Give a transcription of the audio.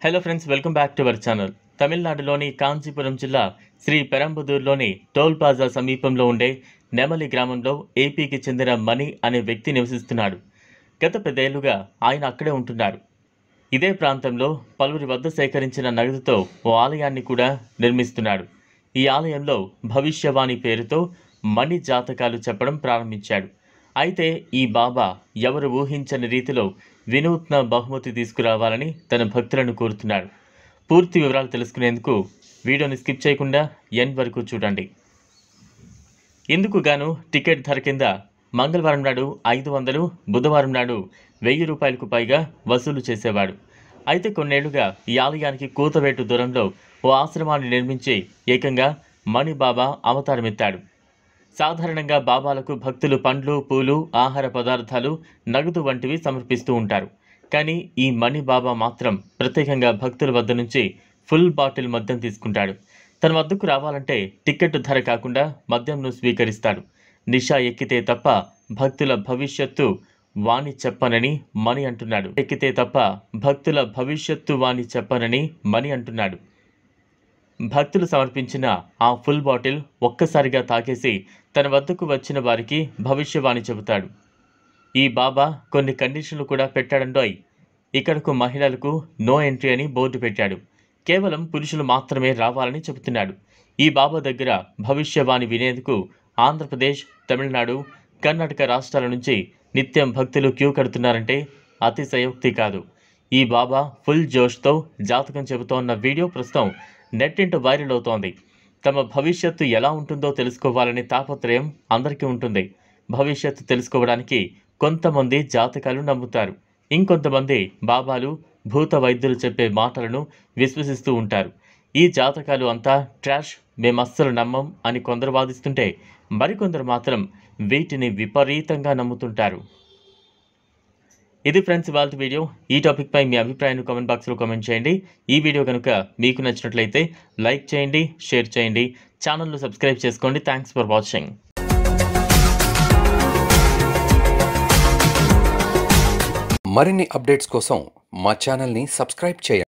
Hello friends, welcome back to our channel. తమిళనాడులోని కాంచీపురం జిల్లా Shri పెరంబదూర్లోని toll plaza సమీపంలో ఉండే నెమలి గ్రామంలో ఏపీకి చెందిన మణి అనే వ్యక్తి నివసిస్తున్నాడు. గత 10 ఏళ్లుగా ఆయన అక్కడే ఉంటున్నారు. ఇదే ప్రాంతంలో పలువురి వద్ద సేకరించిన నగదుతో ఓ ఆలయాన్ని కూడా నిర్మిస్తున్నాడు. ఈ ఆలయంలో భవిష్యవాణి పేరుతో మణి జాతకాలు చెప్పడం ప్రారంభించాడు. అయితే ఈ బాబా ఎవరు ఊహించని రీతిలో వినూత్న బహుమతి తీసుకురావాలని తన భక్తులను కోరుతున్నాడు. పూర్తి వివరాలు తెలుసుకునేందుకు వీడియోని స్కిప్ చేయకుండా ఎండ్ వరకు చూడండి. ఇందుకు గాను టికెట్ ధర కింద మంగళవారం నాడు 500, బుధవారం నాడు 1000 రూపాయలకు పైగా వసూలు చేసేవాడు. అయితే కొన్నేళ్లుగా ఈ ఆలయానికి కూతవేటు దూరంలో ఓ ఆశ్రమాన్ని నిర్మించి ఏకంగా మణిబాబా అవతారమెత్తాడు. సాధారణంగా బాబాలకు భక్తులు పండ్లు, పూలు, ఆహార పదార్థాలు, నగదు వంటివి సమర్పిస్తూ ఉంటారు. కానీ ఈ మణి బాబా మాత్రం ప్రత్యేకంగా భక్తుల వద్ద నుంచి ఫుల్ బాటిల్ మద్యం తీసుకుంటాడు. తన వద్దకు రావాలంటే టికెట్ ధర కాకుండా మద్యంను స్వీకరిస్తాడు. నిషా ఎక్కితే తప్ప భక్తుల భవిష్యత్తు వాణి చెప్పనని మణి అంటున్నాడు. ఎక్కితే తప్ప భక్తుల భవిష్యత్తు వాణి చెప్పనని మణి అంటున్నాడు. భక్తులు సమర్పించిన ఆ ఫుల్ బాటిల్ ఒక్కసారిగా తాకేసి తన వద్దకు వచ్చిన వారికి భవిష్యవాణి చెబుతాడు. ఈ బాబా కొన్ని కండిషన్లు కూడా పెట్టాడండోయ్. ఇక్కడకు మహిళలకు నో ఎంట్రీ అని బోర్డు పెట్టాడు. కేవలం పురుషులు మాత్రమే రావాలని చెబుతున్నాడు. ఈ బాబా దగ్గర భవిష్యవాణి వినేందుకు ఆంధ్రప్రదేశ్, తమిళనాడు, కర్ణాటక రాష్ట్రాల నుంచి నిత్యం భక్తులు క్యూ కడుతున్నారంటే అతిశయోక్తి కాదు. ఈ బాబా ఫుల్ జోష్తో జాతకం చెబుతోన్న వీడియో ప్రస్తుతం నెట్టింట వైరల్ అవుతోంది. తమ భవిష్యత్తు ఎలా ఉంటుందో తెలుసుకోవాలనే తాపత్రయం అందరికీ ఉంటుంది. భవిష్యత్తు తెలుసుకోవడానికి కొంతమంది జాతకాలు నమ్ముతారు. ఇంకొంతమంది బాబాలు, భూత వైద్యులు చెప్పే మాటలను విశ్వసిస్తూ ఉంటారు. ఈ జాతకాలు అంతా ట్రాష్, మేమస్సలు నమ్మం అని కొందరు వాదిస్తుంటే మరికొందరు మాత్రం వీటిని విపరీతంగా నమ్ముతుంటారు. ఇది ఫ్రెండ్స్ ఇవాల్టి వీడియో. ఈ టాపిక్ పై మీ అభిప్రాయాన్ని కామెంట్ బాక్స్లో కామెంట్ చేయండి. ఈ వీడియో కనుక మీకు నచ్చినట్లయితే లైక్ చేయండి, షేర్ చేయండి, ఛానల్ను సబ్స్క్రైబ్ చేసుకోండి. Thanks for watching. మరిన్ని అప్డేట్స్ కోసం మా ఛానల్ని సబ్స్క్రైబ్ చేయండి.